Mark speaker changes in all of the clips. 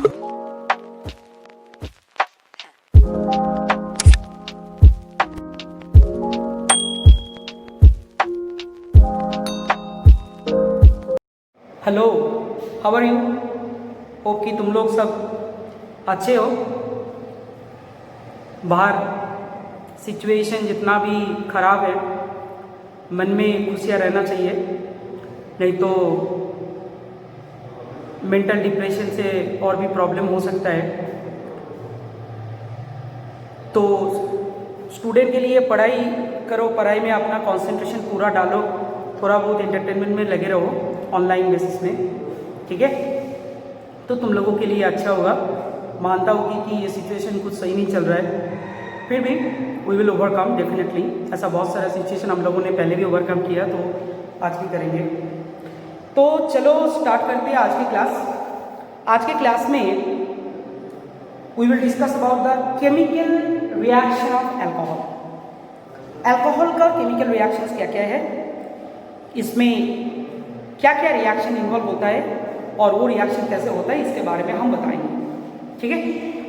Speaker 1: Hello, how are you? Hope कि तुम लोग सब अच्छे हो। बाहर सिचुएशन जितना भी ख़राब है, मन में खुशियाँ रहना चाहिए, नहीं तो मेंटल डिप्रेशन से और भी प्रॉब्लम हो सकता है। तो स्टूडेंट के लिए पढ़ाई करो, पढ़ाई में अपना कंसंट्रेशन पूरा डालो, थोड़ा बहुत एंटरटेनमेंट में लगे रहो ऑनलाइन बेसिस में, ठीक है? तो तुम लोगों के लिए अच्छा होगा। मानता हूँ कि ये सिचुएशन कुछ सही नहीं चल रहा है, फिर भी वी विल ओवरकम डेफिनेटली। ऐसा बहुत सारा सिचुएशन हम लोगों ने पहले भी ओवरकम किया, तो आज भी करेंगे। तो चलो स्टार्ट करते हैं आज की क्लास। आज के क्लास में we will discuss about the chemical reaction of alcohol. Alcohol का केमिकल रिएक्शंस क्या क्या है, इसमें क्या क्या रिएक्शन इन्वॉल्व होता है और वो रिएक्शन कैसे होता है, इसके बारे में हम बताएंगे, ठीक है?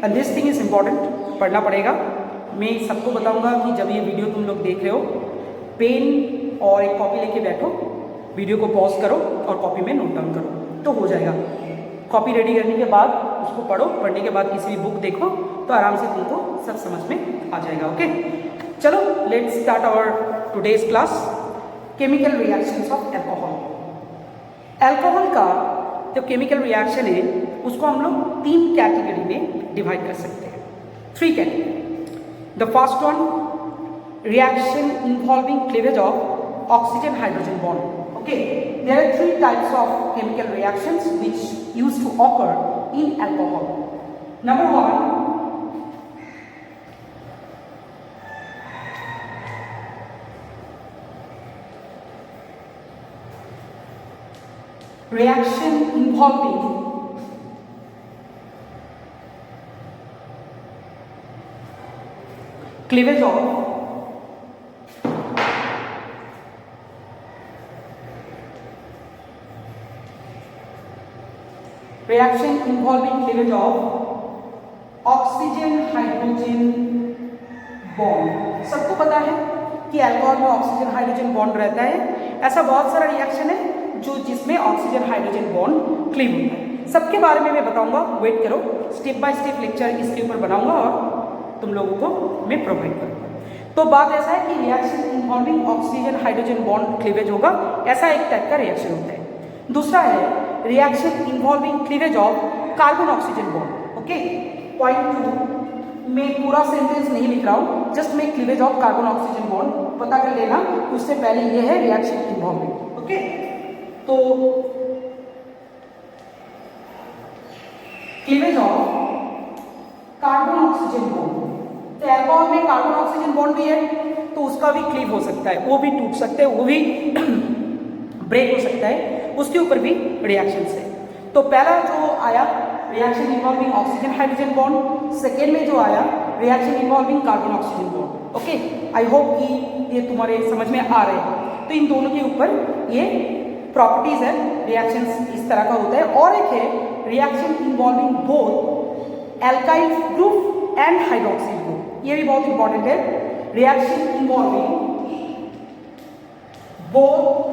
Speaker 1: And this thing is important, पढ़ना पड़ेगा। मैं सबको बताऊंगा कि जब ये वीडियो तुम लोग देख रहे हो, पेन और एक कॉपी लेके बैठो, वीडियो को पॉज करो और कॉपी में नोट डाउन करो, तो हो जाएगा। कॉपी रेडी करने के बाद उसको पढ़ो, पढ़ने के बाद किसी भी बुक देखो, तो आराम से तुमको सब समझ में आ जाएगा। ओके, चलो let's start our today's class, chemical reactions of alcohol. Alcohol का जो केमिकल रिएक्शन है उसको हम लोग 3 कैटेगरी में डिवाइड कर सकते हैं, 3 category. The first one, reaction involving cleavage of oxygen hydrogen bond. Okay, there are 3 types of chemical reactions which used to occur in alcohol. Number 1, reaction involving cleavage of reaction involving cleavage of oxygen hydrogen bond। सबको पता है कि alcohol में oxygen hydrogen bond रहता है। ऐसा बहुत सारा रिएक्शन है जो जिसमें ऑक्सीजन हाइड्रोजन बॉन्ड क्लीव होता है। सबके बारे में मैं बताऊंगा, वेट करो, स्टेप बाय स्टेप लेक्चर इसके ऊपर बनाऊंगा और तुम लोगों को मैं प्रोवाइड करूंगा। तो बात ऐसा है कि reaction involving oxygen hydrogen bond cleavage होगा, ऐसा एक टाइप का रिएक्शन होता है। दूसरा है reaction involving cleavage of carbon oxygen bond. Okay, point 2 मैं पूरा सेंटेंस नहीं लिख रहा हूं, जस्ट मैं cleavage of carbon oxygen bond पता कर लेना, उससे पहले ये है रिएक्शन इन्वॉल्विंग। ओके, तो cleavage of carbon oxygen bond, तो अल्कोहल में कार्बन ऑक्सीजन बॉन्ड भी है, तो उसका भी क्लीव हो सकता है, वो भी टूट सकते हैं, वो भी ब्रेक हो सकता है, उसके ऊपर भी रिएक्शन है। तो पहला जो आया reaction involving oxygen hydrogen bond, second में जो आया reaction involving carbon oxygen bond. Okay, I hope कि ये तुम्हारे समझ में आ रहे हैं। तो इन दोनों के ऊपर ये प्रॉपर्टीज है, रिएक्शन इस तरह का होता है। और एक है reaction involving both alkyl group and hydroxyl group, ये भी बहुत इंपॉर्टेंट है। Reaction involving both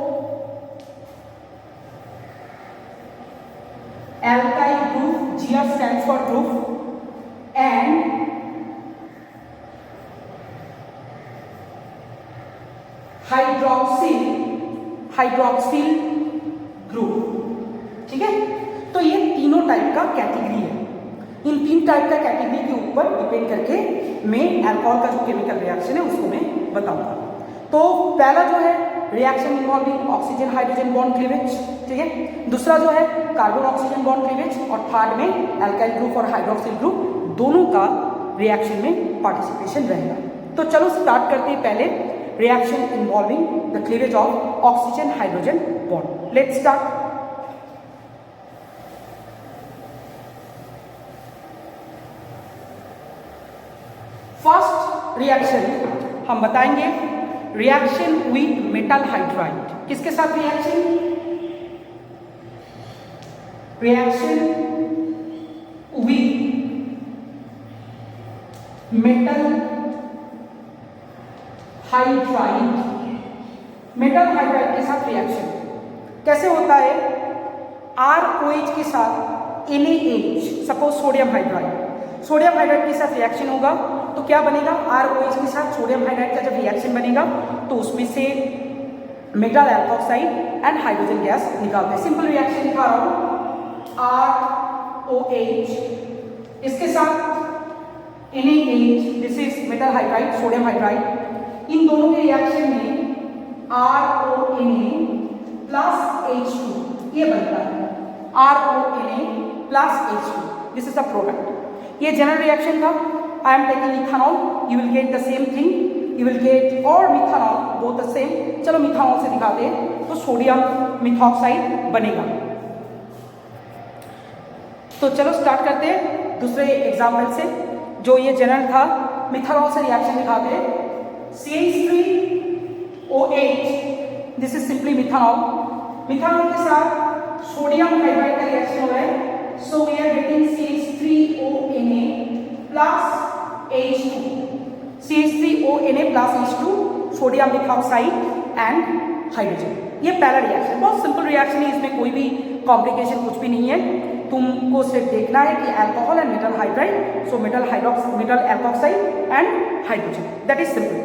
Speaker 1: alkyl group, Gr stands for group, and hydroxyl group, ठीक है? तो ये तीनों टाइप का कैटेगरी है। इन 3 टाइप का कैटेगरी के ऊपर डिपेंड करके मैं अल्कोहल का जो केमिकल रिएक्शन है उसको मैं बताऊंगा। तो पहला जो है reaction involving oxygen hydrogen bond cleavage, ठीक है? दूसरा जो है कार्बन ऑक्सीजन बॉन्ड क्लीवेज, और थर्ड में अल्काइल ग्रुप और हाइड्रोक्सिल ग्रुप दोनों का रिएक्शन में पार्टिसिपेशन रहेगा। तो चलो स्टार्ट करते हैं पहले reaction involving the cleavage of oxygen hydrogen bond. Let's start. First reaction हम बताएंगे रिएक्शन विथ मेटल हाइड्राइड। किसके साथ reaction? Reaction metal hydride, metal hydride के साथ रिएक्शन कैसे होता है? ROH के साथ NaH, suppose sodium hydride, sodium hydride के साथ रिएक्शन होगा तो क्या बनेगा? ROH के साथ सोडियम हाइड्राइड का जब रिएक्शन बनेगा तो उसमें से metal alkoxide and hydrogen gas निकालते हैं। सिंपल रिएक्शन दिखा रहा हूं, ROH इसके साथ NaH, this is metal hydride, sodium hydride, इन दोनों के रिएक्शन में RONA प्लस H2 ये बनता है, RONA plus H2, this is the product. ये जनरल रिएक्शन था। आई am taking ethanol, you will get the same thing, you will get और मिथेनॉल बोथ द सेम। चलो मिथेनॉल से दिखाते हैं, तो सोडियम मिथॉक्साइड बनेगा। तो चलो स्टार्ट करते हैं दूसरे एग्जाम्पल से, जो ये जनरल था। मिथेनॉल से रिएक्शन दिखाते हैं, CH3OH, this is simply methanol, methanol के साथ सोडियम हाइड्राइड का रिएक्शन हो रहा है, so we are getting CH3ONA plus H2, CH3ONA plus H2, sodium methoxide and hydrogen. ये पहला रिएक्शन, बहुत सिंपल रिएक्शन है, इसमें कोई भी कॉम्प्लिकेशन कुछ भी नहीं है। तुमको सिर्फ देखना है कि alcohol and metal hydride, so metal alkoxide and hydrogen, that is simple.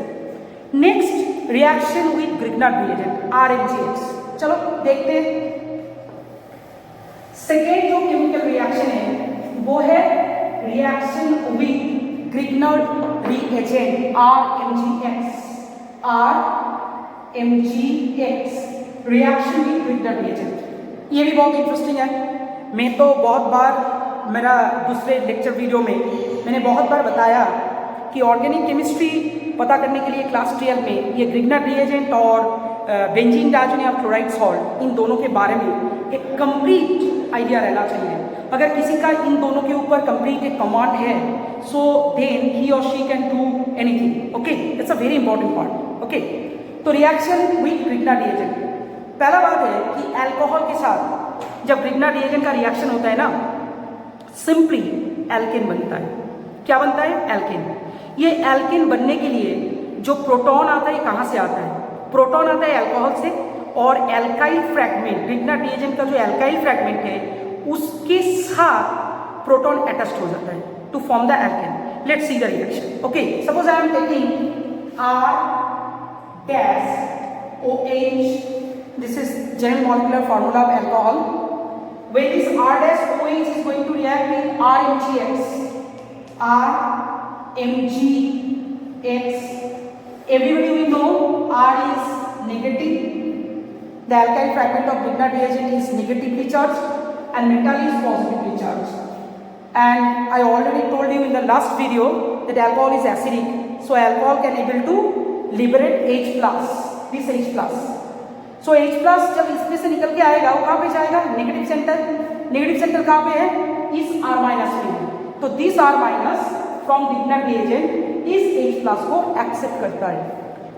Speaker 1: Next reaction with Grignard reagent RMGX, चलो देखते हैं। सेकेंड जो केमिकल रिएक्शन है वो है reaction with Grignard reagent RMGX, reaction with Grignard reagent. ये भी बहुत इंटरेस्टिंग है। मैं तो बहुत बार, मेरा दूसरे लेक्चर वीडियो में मैंने बहुत बार बताया कि ऑर्गेनिक केमिस्ट्री पता करने के लिए क्लास 12 में ये ग्रिग्नार्ड रिएजेंट और बेंजीन डाइज़ोनियम क्लोराइड सॉल्ट, इन दोनों के बारे में एक कंप्लीट आइडिया रहना चाहिए। अगर किसी का इन दोनों के ऊपर कंप्लीट एक कमांड है, सो देन ही और she can do anything. Okay, it's a very important part. Okay, तो रिएक्शन विद ग्रिग्नार्ड रिएजेंट, पहला बात है कि अल्कोहल के साथ जब ग्रिग्नार्ड रिएजेंट का रिएक्शन होता है ना, सिंपली एल्केन बनता है। क्या बनता है? एल्केन। ये एल्केन बनने के लिए जो प्रोटॉन आता है, कहाँ से आता है? प्रोटॉन आता है अल्कोहल से, और एल्काइल फ्रैगमेंट, ग्रिग्नार्ड रिएजेंट का जो एल्काइल फ्रैगमेंट है उसके साथ प्रोटॉन अटैच्ड हो जाता है to form the alkane. Let's see the reaction. Okay, suppose I am taking R-OH, this is general molecular formula of alcohol. When this R-OH is going to react with RMGX, everybody we know R is negative, the alkyl fragment of grignard reagent is negatively charged and metal is positively charged. And I already told you in the last video that alcohol is acidic, so alcohol can able to liberate H+, this H+. So H+ जब इसमें से निकल के आएगा वो कहाँ पे जाएगा? Negative centre. नेगेटिव सेंटर कहाँ पे है? इस R- में। तो this R- from Grignard reagent इस H+ को एक्सेप्ट करता है।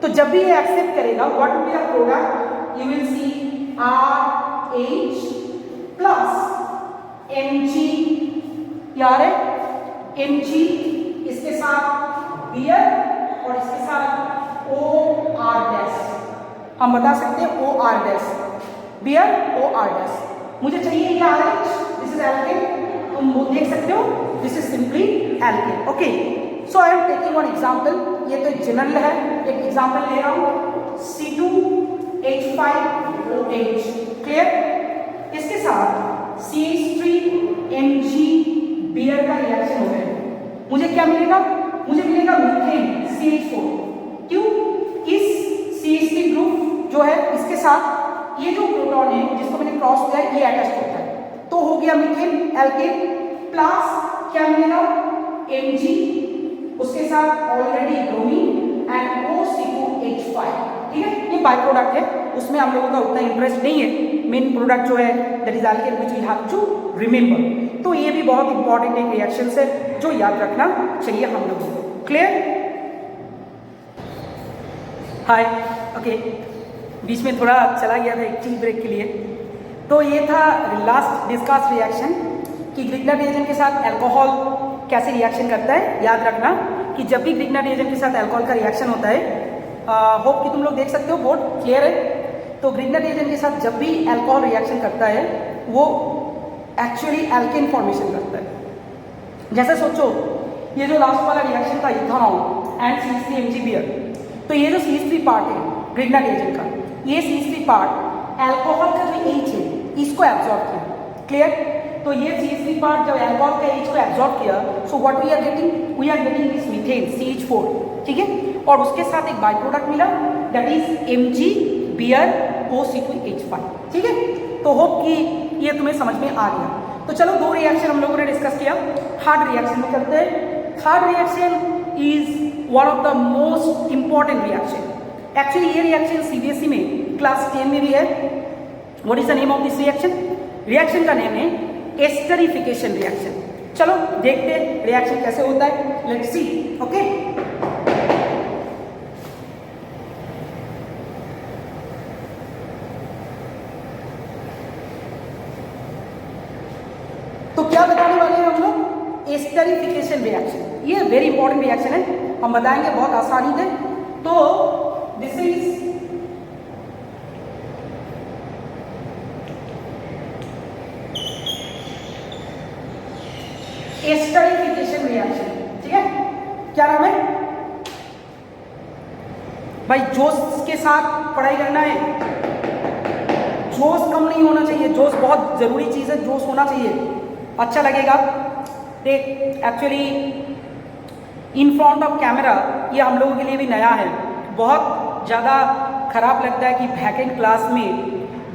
Speaker 1: तो जब भी ये एक्सेप्ट करेगा, what will be the product? You will see RH plus Mg, यार है Mg, इसके साथ बियर और इसके साथ OR-, हम बता सकते हैं OR-, बियर OR-। मुझे चाहिए ये RH, दिस इज एल्केन, तुम देख सकते हो, this is simply alkane. Okay, so I am taking one example, ये तो जनरल है, एक एग्जांपल ले रहा हूं, C2H5OH, क्लियर? इसके साथ CH3Mg बियर का रिएक्शन हो गया, मुझे क्या मिलेगा? मुझे मिलेगा मीथेन CH4। क्यों? इस CH3 ग्रुप जो है इसके साथ ये जो प्रोटॉन है जिसको मैंने क्रॉस किया है, ये अटैच होता है, तो हो गया मीथेन एल्केन प्लस क्या मिलेगा? Mg, उसके साथ ऑलरेडी ब्रोमीन एंड O(C2H5), ठीक है? ये बाय प्रोडक्ट है, उसमें हम लोगों का उतना इंटरेस्ट नहीं है। मेन प्रोडक्ट जो है that is alkane which we have to remember. तो ये भी बहुत इंपॉर्टेंट एक रिएक्शन है जो याद रखना चाहिए हम लोगों को। क्लियर? हाय, ओके, बीच में थोड़ा चला गया था एक टी ब्रेक के लिए। तो ये था लास्ट डिस्कस रिएक्शन कि ग्रिग्नार्ड रिएजेंट के साथ अल्कोहल कैसे रिएक्शन करता है, याद रखना। कि जब भी ग्रिग्नार्ड रिएजेंट के साथ अल्कोहल का रिएक्शन होता है, होप कि तुम लोग देख सकते हो, बोर्ड क्लियर है। तो ग्रिग्नार्ड रिएजेंट के साथ जब भी अल्कोहल रिएक्शन करता है वो एक्चुअली एल्केन फॉर्मेशन करता है। जैसे सोचो ये जो लास्ट वाला रिएक्शन था इथेनॉल एंड CH3MgBr, तो ये जो CH3 पार्ट है ग्रिग्नार्ड रिएजेंट का, ये CH3 पार्ट अल्कोहल का जो H है इसको एब्जॉर्ब किया, क्लियर। तो ये CH3 पार्ट जब अल्कोहल का H को एब्जॉर्ब किया, so what we are getting this methane CH4, ठीक है। और उसके साथ एक बाई प्रोडक्ट मिला दैट इज MgBrOC2H5, ठीक है। तो होप कि ये तुम्हें समझ में आ गया। तो चलो दो रिएक्शन हम लोगों ने डिस्कस किया, थर्ड रिएक्शन में करते हैं। Third reaction is one of the most important reaction. Actually ये रिएक्शन CBSE में क्लास 10 में भी है। What is the name of this reaction? Reaction का नेम है एस्टरिफिकेशन रिएक्शन। चलो देखते हैं रिएक्शन कैसे होता है, लेट्स सी, ओके। तो क्या बताने वाले हैं हम लोग? Esterification reaction. ये वेरी इंपॉर्टेंट रिएक्शन है, हम बताएंगे बहुत आसानी से। तो दिस इज एस्टरिफिकेशन रिएक्शन, ठीक है। क्या नाम है भाई? जोश के साथ पढ़ाई करना है, जोश कम नहीं होना चाहिए, जोश बहुत जरूरी चीज है, जोश होना चाहिए, अच्छा लगेगा। देख actually in front of camera ये हम लोगों के लिए भी नया है, बहुत ज़्यादा खराब लगता है कि वैकेंट क्लास में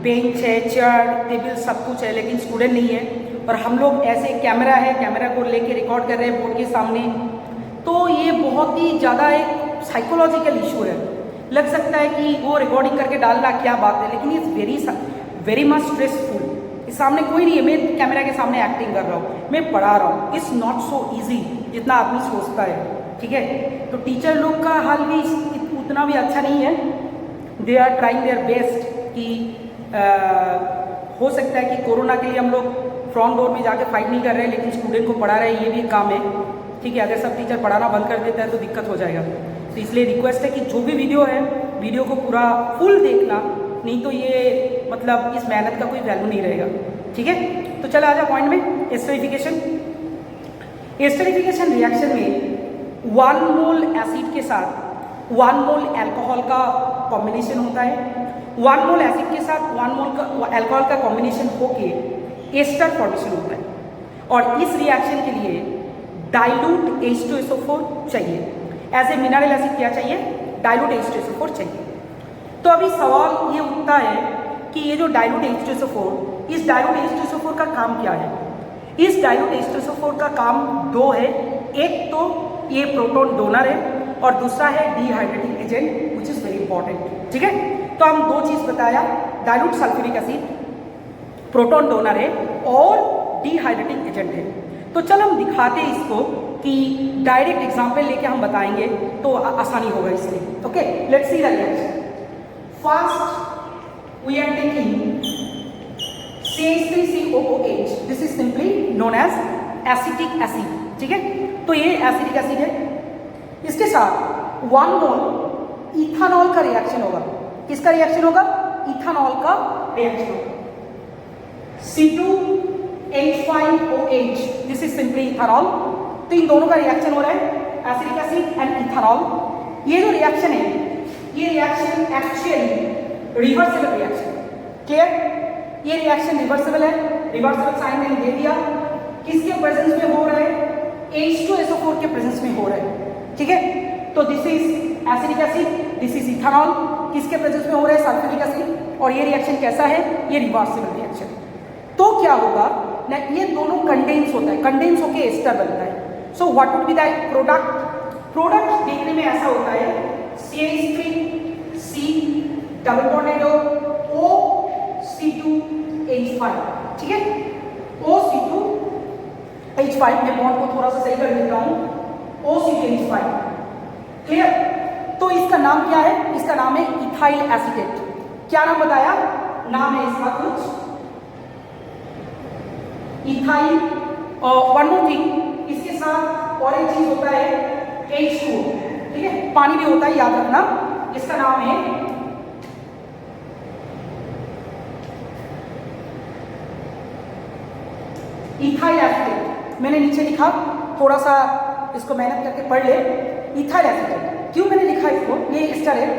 Speaker 1: बेंच है, चेयर, टेबल सब कुछ है, लेकिन स्टूडेंट नहीं है, और हम लोग ऐसे कैमरा है, कैमरा को लेके रिकॉर्ड कर रहे हैं बोर्ड के सामने। तो ये बहुत ही ज़्यादा एक साइकोलॉजिकल इशू है। लग सकता है कि वो रिकॉर्डिंग करके डालना क्या बात है, लेकिन इट्स वेरी मच स्ट्रेसफुल। इस सामने कोई नहीं है, मैं कैमरा के सामने एक्टिंग कर रहा हूँ, मैं पढ़ा रहा हूँ। इट्स नॉट सो ईजी जितना आदमी सोचता है, ठीक है। तो टीचर लोग का हाल भी उतना भी अच्छा नहीं है। They are trying their best कि हो सकता है कि कोरोना के लिए हम लोग फ्रंट डोर में जाके फाइट नहीं कर रहे हैं, लेकिन स्टूडेंट को पढ़ा रहे हैं, ये भी काम है, ठीक है। अगर सब टीचर पढ़ाना बंद कर देता है तो दिक्कत हो जाएगा। तो इसलिए रिक्वेस्ट है कि जो भी वीडियो है, वीडियो को पूरा फुल देखना, नहीं तो ये मतलब इस मेहनत का कोई वैल्यू नहीं रहेगा, ठीक है। तो चलो आजा पॉइंट में। एस्टरिफिकेशन रिएक्शन में 1 मोल एसिड के साथ 1 मोल अल्कोहल का कॉम्बिनेशन होता है। 1 मोल एसिड के साथ 1 मोल का अल्कोहल का कॉम्बिनेशन होके एस्टर फॉर्मेशन होता है, और इस रिएक्शन के लिए डाइल्यूट H2SO4 चाहिए। एज ए मिनरल एसिड क्या चाहिए? डाइल्यूट H2SO4 चाहिए। तो अभी सवाल ये उठता है कि ये जो डाइल्यूट H2SO4, इस डाइल्यूट H2SO4 का काम क्या है? इस डाइल्यूट H2SO4 का काम दो है। एक तो ये प्रोटॉन डोनर है, और दूसरा है dehydrating agent, which is very important, ठीक है। तो हम दो चीज बताया, dilute sulphuric acid proton donor है और डिहाइड्रेटिंग एजेंट है। तो चलो हम दिखाते हैं इसको कि डायरेक्ट एग्जाम्पल लेके हम बताएंगे तो आसानी होगा इसलिए, okay. Let's see the reaction. First we are taking CH3COOH, this is simply known as acetic acid, ठीक है। तो ये एसिटिक एसिड है, इसके साथ 1 मोल इथेनॉल का रिएक्शन होगा। किसका रिएक्शन होगा? इथेनॉल का रिएक्शन होगा। C2H5OH, this is simply ethanol. तो इन दोनों का रिएक्शन हो रहा है, एसिटिक एसिड एंड इथेनॉल। ये जो रिएक्शन है, ये reaction actually reversible reaction, clear. ये रिएक्शन रिवर्सिबल है, रिवर्सिबल साइन मैंने दे दिया। किसके प्रेजेंस में हो रहा है? H2SO4 के प्रेजेंस में हो रहा है, ठीक है। तो this is acetic acid, this is ethanol. किसके प्रेजेंस में हो रहा है? Sulphuric acid. और ये रिएक्शन कैसा है? ये रिवर्सिबल रिएक्शन। तो क्या होगा ना, ये दोनों कंडेंस होता है, कंडेंस होके एस्टर बनता है। So what would be the product? Product देखने में ऐसा होता है, CH3C डबल बॉन्ड OC2H5, ठीक है। OC2H5 में बॉन्ड को थोड़ा सा सही कर देता हूं, OC2H5, क्लियर। तो इसका नाम क्या है? इसका नाम है इथाइल एसीटेट। क्या नाम बताया? नाम है इसका कुछ इथाइल। और वन मोर थिंग, इसके साथ और एक चीज होता है H2O, ठीक है, पानी भी होता है, याद रखना। इसका नाम है इथाइल एसीटेट। मैंने नीचे लिखा, थोड़ा सा इसको मेहनत करके पढ़ ले। इथाइल एसीटेट क्यों मैंने लिखा इसको, ये एस्टर है।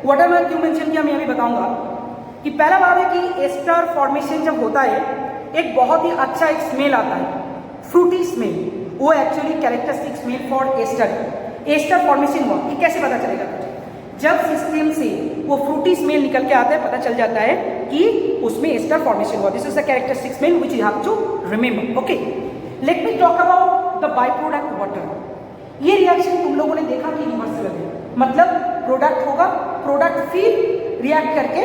Speaker 1: वाटर में क्यों मेंशन किया मैं अभी बताऊंगा। कि पहला बात है कि एस्टर फॉर्मेशन जब होता है एक बहुत ही अच्छा एक स्मेल आता है, फ्रूटी स्मेल। वो actually characteristic smell for ester. Ester formation हुआ, ये कैसे पता चलेगा तुझे? जब सिस्टम से वो फ्रूटी स्मेल निकल के आता है, पता चल जाता है कि उसमें एस्टर फॉर्मेशन हुआ। This is a characteristic smell which you have to remember. Okay, let me talk about the by product water. ये रिएक्शन तुम लोगों ने देखा कि रिवर्सिबल है, मतलब प्रोडक्ट होगा, प्रोडक्ट फिर रिएक्ट करके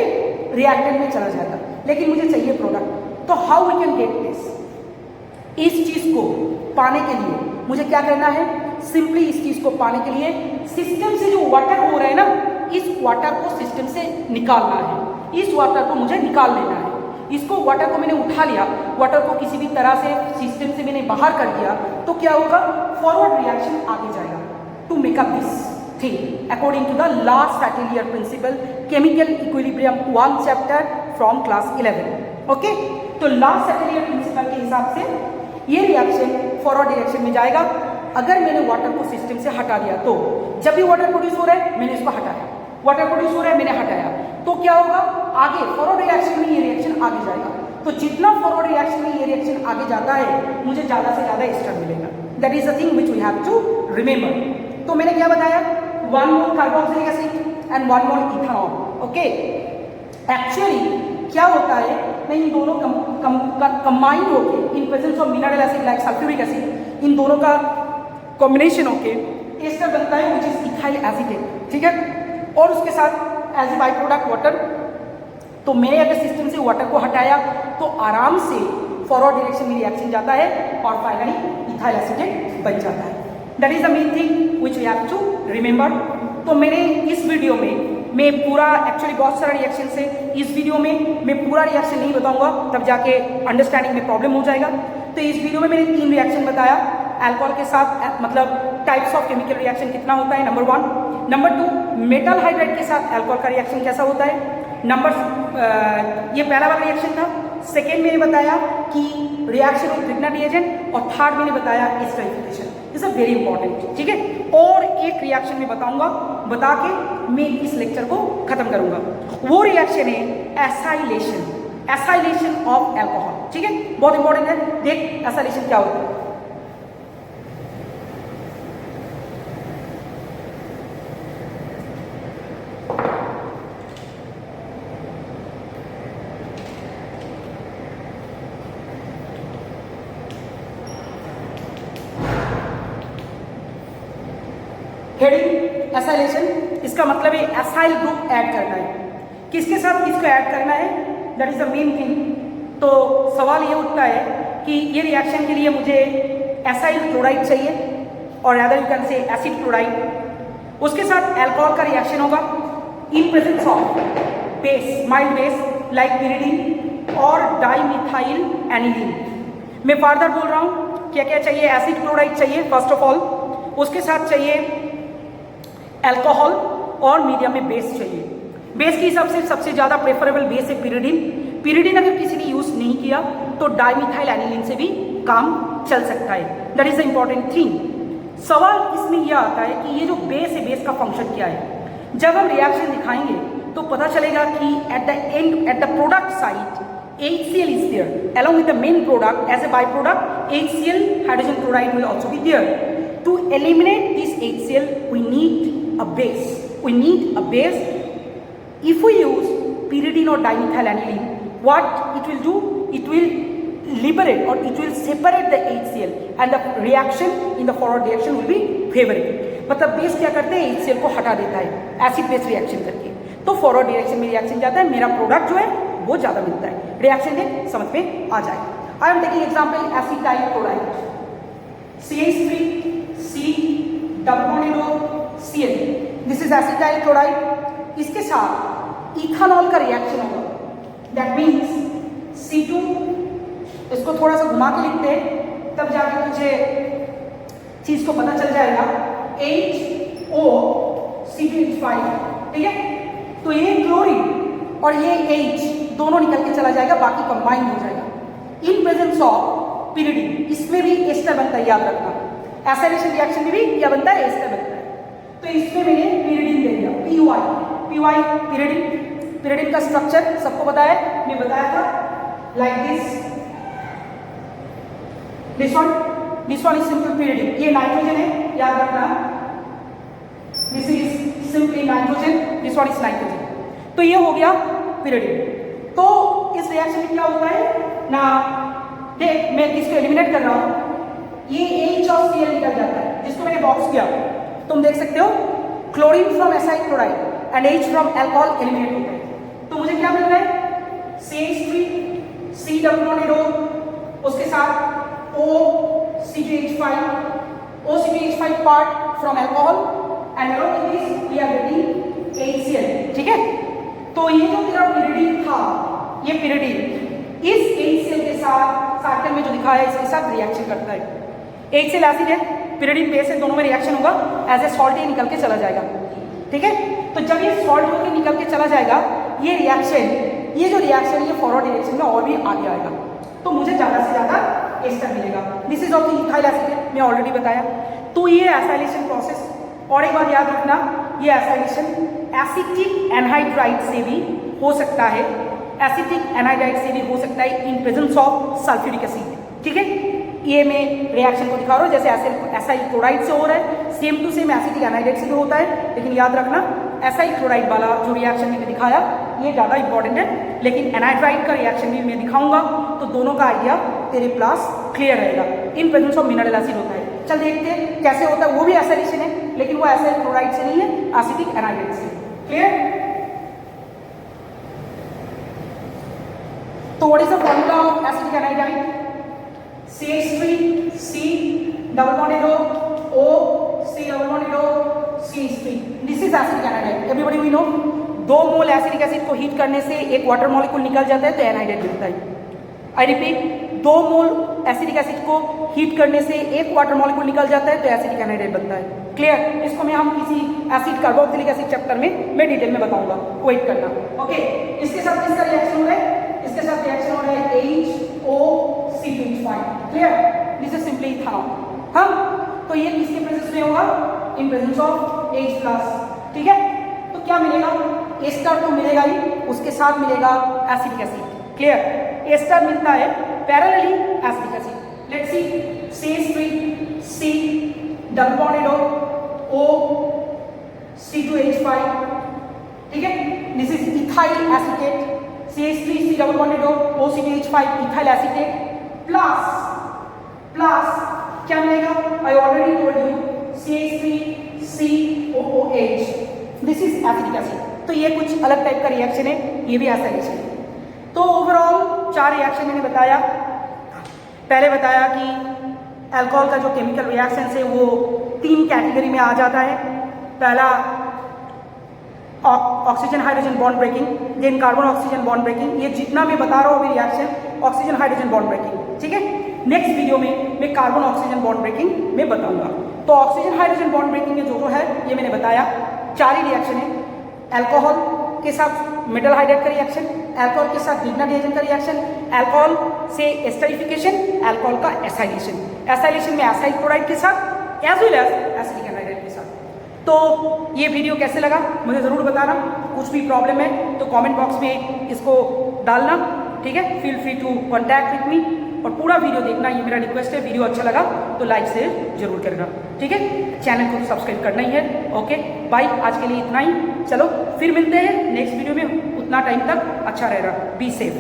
Speaker 1: रिएक्टेंट में चला जाएगा। लेकिन मुझे चाहिए प्रोडक्ट, तो how we can get this? इस चीज को पाने के लिए मुझे क्या करना है? सिंपली इस चीज को पाने के लिए सिस्टम से जो वाटर हो रहा है ना, इस वाटर को सिस्टम से निकालना है। इस वाटर को मुझे निकाल लेना है। इसको वाटर को मैंने उठा लिया, वाटर को किसी भी तरह से सिस्टम से मैंने बाहर कर दिया, तो क्या होगा? फॉरवर्ड रिएक्शन आगे जाएगा to make up this thing according to the Le Chatelier principle, chemical equilibrium 1 chapter from class 11। Okay, तो लॉ फैटिलियर प्रिंसिपल के हिसाब से ये रिएक्शन फॉरवर्ड डायरेक्शन में जाएगा। अगर मैंने वाटर को सिस्टम से हटा दिया, तो जब भी वाटर प्रोड्यूस हो रहा है मैंने इसको हटाया, वाटर प्रोड्यूस हो रहा है मैंने हटाया, तो क्या होगा? आगे फॉरवर्ड रिएक्शन में ये रिएक्शन आगे जाएगा। तो जितना फॉरवर्ड रिएक्शन में ये रिएक्शन आगे जाता है, मुझे ज्यादा से ज्यादा एस्टर मिलेगा। That is the thing which we have to remember. तो मैंने क्या बताया? 1 mole carboxylic acid and 1 mole ethanol. Okay, actually क्या होता है, मैं इन दोनों कंबाइन होके in presence of mineral acid like sulphuric acid, इन दोनों का कॉम्बिनेशन होके एस्टर बनता है व्हिच इज इथाइल एसीटेट। ठीक है, और उसके साथ as a by product water. तो मैंने अगर सिस्टम से वाटर को हटाया तो आराम से फॉरवर्ड डायरेक्शन में रिएक्शन जाता है और फाइनली इथाइल एसीटेट बन जाता है। That is the main thing which we have to remember. तो मैंने इस वीडियो में मैं पूरा, एक्चुअली बहुत सारा रिएक्शन है इस वीडियो में, मैं पूरा रिएक्शन नहीं बताऊंगा, तब जाके अंडरस्टैंडिंग में प्रॉब्लम हो जाएगा। तो इस वीडियो में मैंने 3 रिएक्शन बताया अल्कोहल के साथ, मतलब टाइप्स ऑफ केमिकल रिएक्शन कितना होता है, नंबर 1। नंबर 2, मेटल हाइड्राइड के साथ अल्कोहल का रिएक्शन कैसा होता है। ये पहला वाला रिएक्शन था। सेकेंड मैंने बताया कि रिएक्शन ऑफ प्रेग्नेंट एजेंट, और थर्ड मैंने बताया esterification. This is very important. ठीक है, और एक रिएक्शन में बताऊंगा, बता के मैं इस लेक्चर को खत्म करूंगा। वो रिएक्शन है एसाइलेशन, एसाइलेशन ऑफ अल्कोहल। ठीक है, बहुत इंपॉर्टेंट है। देख एसाइलेशन क्या होता है। हेडिंग एसाइलेशन, इसका मतलब है एसाइल ग्रुप ऐड करना है। किसके साथ किसको ऐड करना है, that is the main thing. तो सवाल ये उठता है कि ये रिएक्शन के लिए मुझे एसाइल क्लोराइड चाहिए, और other you can say acid chloride. उसके साथ अल्कोहल का रिएक्शन होगा इन presence of base, mild base like pyridine और डाइमिथाइल एनिलीन। मैं फार्दर बोल रहा हूँ क्या क्या चाहिए। एसिड क्लोराइड चाहिए फर्स्ट ऑफ ऑल, उसके साथ चाहिए अल्कोहल, और मीडियम में बेस चाहिए। बेस के हिसाब से सबसे ज्यादा प्रेफरेबल बेस है पिरिडीन। पिरिडीन अगर किसी ने यूज नहीं किया तो डाइमिथाइल एनिलीन से भी काम चल सकता है। That is the important thing. सवाल इसमें यह आता है कि ये जो बेस है, बेस का फंक्शन क्या है। जब हम रिएक्शन दिखाएंगे तो पता चलेगा कि at the end, at the product side, HCl is there along with the main product. As a byproduct, HCl, hydrogen chloride, will also be there. To eliminate this HCl, we need a base. We need a base. If we use pyridine or dimethyl aniline, what it will do? It will liberate or it will separate the HCl, and the reaction in the forward reaction will be favorable. मतलब base क्या करते हैं, HCl को हटा देता है acid base reaction करके, तो फॉरवर्ड डायरेक्शन में रिएक्शन जाता है, मेरा प्रोडक्ट जो है वो ज्यादा मिलता है। रिएक्शन देख समझ में आ जाए। आई am taking example acetyl chloride, CH3C double bond O Cl, this is acetyl chloride. इसके साथ इथेनॉल का रिएक्शन होगा, दैट मीन्स C2, इसको थोड़ा सा घुमा के लिखते हैं तब जाके मुझे चीज को पता चल जाएगा। HOCH5, ठीक है। तो ये क्लोरीन और ये H दोनों निकल के चला जाएगा, बाकी कंबाइन हो जाएगा। इन प्रेजेंस ऑफ pyridine, इसमें भी एस्टर बनता है, याद रखना। एसाइलेशन रिएक्शन में भी क्या बनता है, एस्टर बनता है। तो इसमें मैंने pyridine दे दिया, PY pyridine का स्ट्रक्चर सबको पता है, मैं बताया था, like this one is simple pyridine। ये नाइट्रोजन है, याद रखना, this is simply nitrogen, this one is nitrogen. तो ये हो गया pyridine। तो इस रिएक्शन में क्या होता है ना, देख मैं इसको एलिमिनेट कर रहा हूं, ये H और Cl निकल जाता है, जिसको मैंने बॉक्स किया, तुम देख सकते हो, chlorine from acyl chloride and H from alcohol eliminate होता है। तो मुझे क्या मिल रहा है, CH3 C double bond O, उसके साथ OCH5 part from alcohol and along with this we are getting HCl, ठीक है। तो ये जो तेरा pyridine था, ये pyridine इस HCl के साथ सर्कल में जो दिखा है इसके साथ रिएक्शन करता है। HCl एसिड है, pyridine बेस है, दोनों में रिएक्शन होगा, एज ए सॉल्ट ये निकल के चला जाएगा, ठीक है। तो जब ये सॉल्ट होकर निकल के चला जाएगा, ये जो रिएक्शन ये फॉरवर्ड डायरेक्शन में और भी आगे आएगा, तो मुझे ज्यादा से ज्यादा एस्टर मिलेगा। This is of the ethyl acid, मैं ऑलरेडी बताया। तो ये एसाइलेशन प्रोसेस, और एक बात याद रखना, ये एसाइलेशन एसिटिक एनहाइड्राइड से भी हो सकता है, एसिटिक एनहाइड्राइड से भी हो सकता है इन प्रेजेंस ऑफ सल्फ्यूरिक एसिड, ठीक है। ये मैं रिएक्शन को दिखा रहा हूँ, जैसे एसाइल क्लोराइड से हो रहा है, same to same acetic anhydride से भी होता है, लेकिन याद रखना एसाइल क्लोराइड वाला जो रिएक्शन मैंने दिखाया ये ज़्यादा इंपॉर्टेंट है, लेकिन एनहाइड्राइड का रिएक्शन भी मैं दिखाऊंगा, तो दोनों का आइडिया तेरे पास क्लियर रहेगा। इन प्रेजेंस ऑफ मिनरल एसिड होता है। चल देखते हैं कैसे होता है, वो भी एसाइलेशन है, लेकिन वो एसाइल क्लोराइड से नहीं है, एसिटिक एनहाइड्राइड से। क्लियर? तो what is the formula of acetic anhydride? CH3 C double bonded O C double bonded O CH3, this is acetic anhydride. Everybody we know, 2 mole acetic acid को heat करने से एक water molecule निकल जाता है, तो anhydride बनता है। I repeat, 2 mole acetic acid को हीट करने से एक वाटर मॉलिक्यूल निकल जाता है, तो एसिटिक एनहाइड्राइड बनता है। क्लियर? इसको मैं हम किसी एसिड कार्बोक्सिलिक एसिड चैप्टर में मैं डिटेल में बताऊंगा, वेट करना। ओके, इसके साथ किसका रिएक्शन हो रहा है? इसके साथ रिएक्शन हो रहा है HOCH5। Clear? This is simply ethanol. हाँ, तो ये किसके प्रेजेंस में होगा? इन प्रेजेंस ऑफ H+, ठीक है। तो क्या मिलेगा? एस्टर तो मिलेगा ही, उसके साथ मिलेगा एसिटिक एसिड। क्लियर? एस्टर मिलता है parallelly acetic acid. Let's see, CH3 C double bonded O C2H5, ठीक है। This is ethyl acetate, CH3 C double bonded O C2H5 ethyl acetate plus क्या मिलेगा? I already told you, CH3 COOH, this is acetic acid. तो ये कुछ अलग type का reaction है, ये भी एसाइलेशन है। तो ओवरऑल 4 रिएक्शन मैंने बताया। पहले बताया कि अल्कोहल का जो केमिकल रिएक्शन है वो 3 कैटेगरी में आ जाता है। पहला oxygen hydrogen bond breaking, then carbon oxygen bond breaking. ये जितना मैं बता रहा हूँ अभी reaction, oxygen hydrogen bond breaking, ठीक है। नेक्स्ट वीडियो में मैं कार्बन ऑक्सीजन बॉन्ड ब्रेकिंग में बताऊंगा। तो ऑक्सीजन हाइड्रोजन बॉन्ड ब्रेकिंग में जो है ये मैंने बताया 4 ही रिएक्शन है। अल्कोहल के साथ मेटल हाइड्राइड का रिएक्शन, अल्कोहल के साथ ग्लिग्नाइट रिएजेंट का रिएक्शन, अल्कोहल से एस्टरिफिकेशन, अल्कोहल का एसाइलेशन। एसाइलेशन में एसाइल क्लोराइड के साथ as well as acetic anhydride के साथ। तो ये वीडियो कैसे लगा मुझे ज़रूर बताना। कुछ भी प्रॉब्लम है तो कमेंट बॉक्स में इसको डालना, ठीक है। Feel free to contact with me और पूरा वीडियो देखना, ये मेरा रिक्वेस्ट है। वीडियो अच्छा लगा तो लाइक शेयर जरूर करना, ठीक है। चैनल को सब्सक्राइब करना ही है। ओके बाय, आज के लिए इतना ही। चलो फिर मिलते हैं नेक्स्ट वीडियो में, उतना टाइम तक अच्छा रहेगा। Be safe.